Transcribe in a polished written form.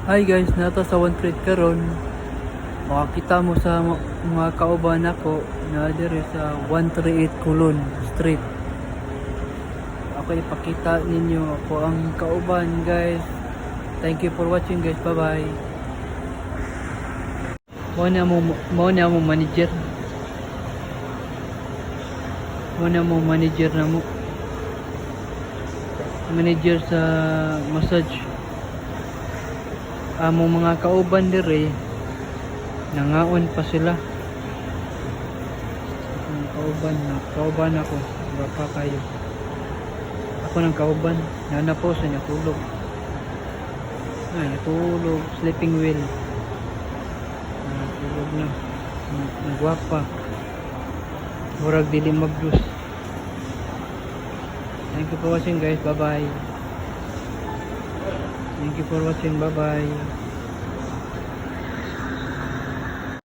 Hi guys, nato sa One Trade karon. Makakita mo sa mga kauban ako na dire sa 138 Kulon Street. Ako ipakita ninyo ako ang kauban guys. Thank you for watching guys. Bye bye. Mo na mo manager. Mo na mo manager na mo. Manager sa massage. Among mga kauban dire nangaon pa sila. Ang kauban ako baka kayo. Ako ng kauban nana po sa natulog. Natulog sleeping wheel. Natulog na. Nagwapa. Murag dili maglus. Thank you for watching guys. Bye bye. Thank you for watching. Bye bye.